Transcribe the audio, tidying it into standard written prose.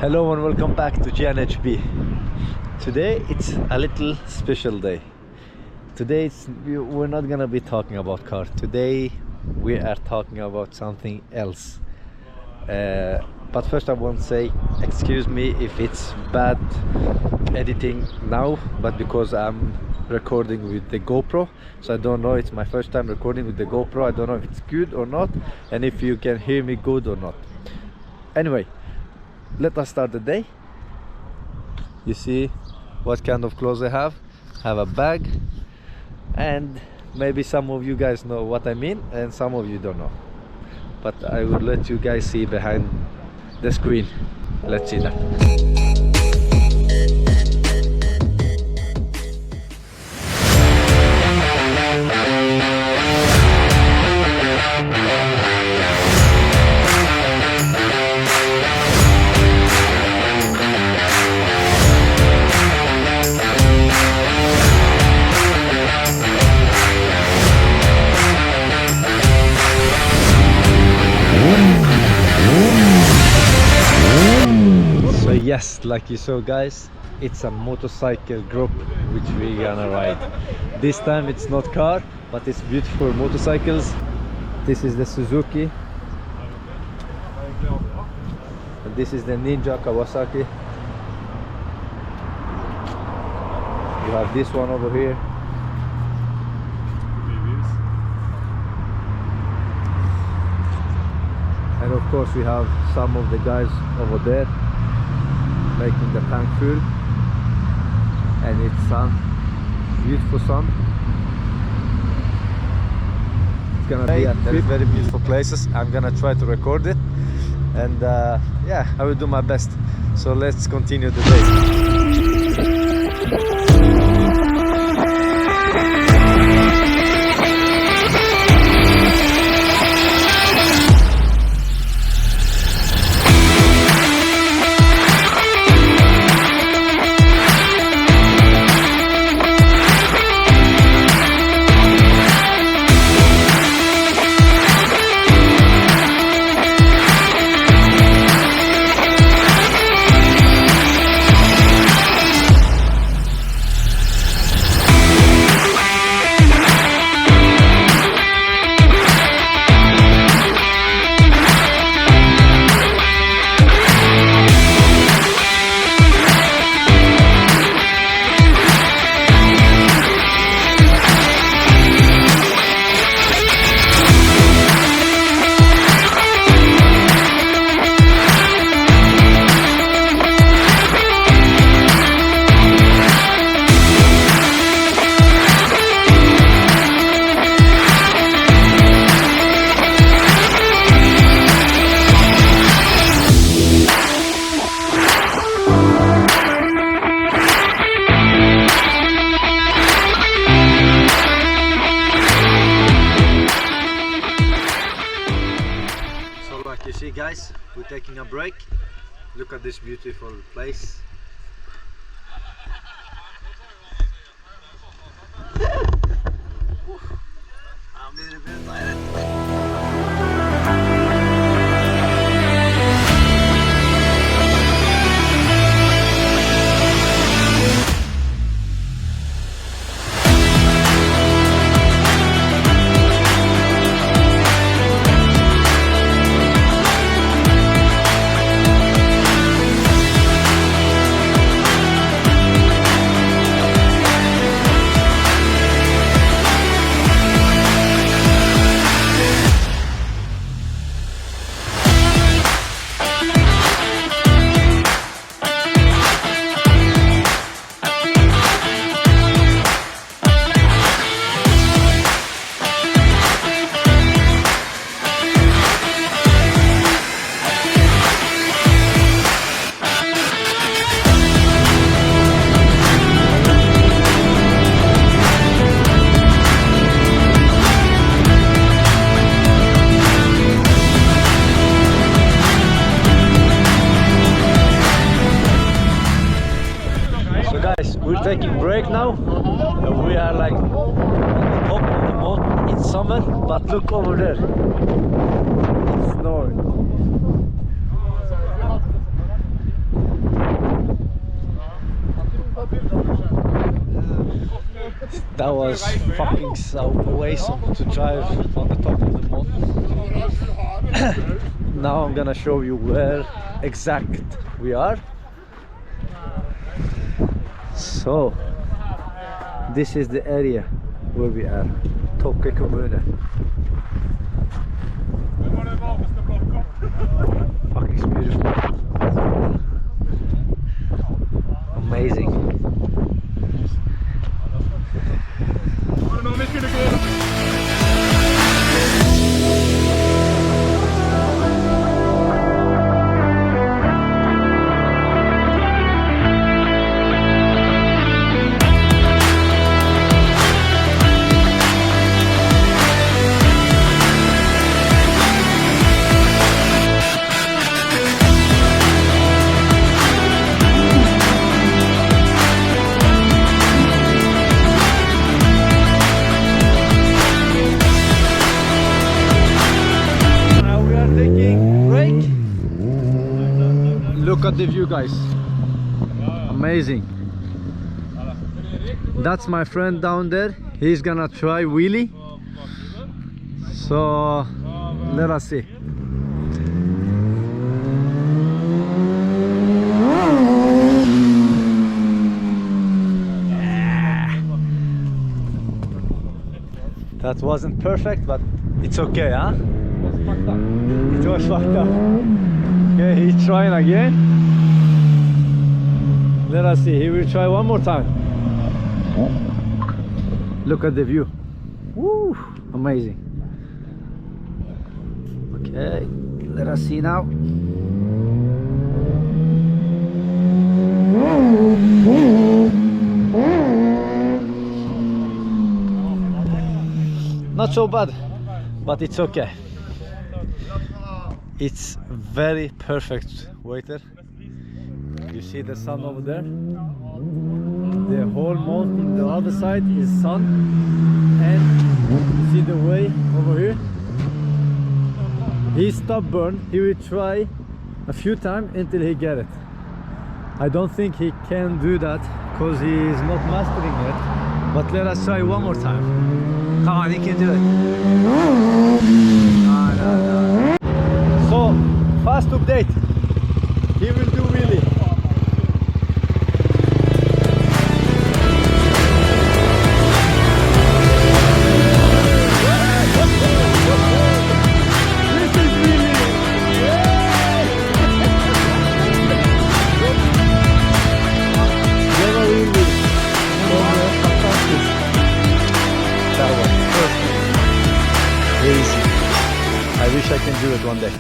Hello and welcome back to GNHB. Today it's a little special day. Today we're not gonna be talking about car. Today we are talking about something else. But first I want to say excuse me if it's bad editing now, but because I'm recording with the GoPro, so I don't know, it's my first time recording with the GoPro. I don't know if it's good or not and if you can hear me good or not. Anyway, let us start the day. You see what kind of clothes I have a bag, and maybe some of you guys know what I mean and some of you don't know, but I will let you guys see behind the screen. Let's see that. Yes, like you saw guys, it's a motorcycle group which we're gonna ride. This time it's not car, but it's beautiful motorcycles. This is the Suzuki and this is the Ninja Kawasaki. You have this one over here. And of course we have some of the guys over there making the tank full, and it's sun, beautiful sun. It's gonna be a trip. Very beautiful places. I'm gonna try to record it, and yeah, I will do my best. So let's continue the day. You see guys, we're taking a break. Look at this beautiful place. I'm a little bit tired. We're taking break now. We are like on the top of the mountain. It's summer, but look over there. It's snowing. That was fucking so awesome to drive on the top of the mountain. Now I'm gonna show you where exact we are. So this is the area where we are. Tokke kommune. Fucking beautiful. Amazing. Look at the view, guys. Amazing. That's my friend down there. He's gonna try wheelie. So let us see. That wasn't perfect, but it's okay, huh? It was fucked up. Okay, he's trying again. Let us see, he will try one more time. Look at the view. Woo, amazing. Okay, let us see now. Not so bad, but it's okay. It's very perfect waiter. You see the sun over there? The whole mountain, the other side is sun, and you see the way over here? He's stubborn. He will try a few times until he get it. I don't think he can do that because he is not mastering it. But let us try one more time. Come on, he can do it. No. So, fast update. He will do wheelie. This is wheelie. Never wheelie. Fantastic. That was perfect. Easy. I wish I can do it one day.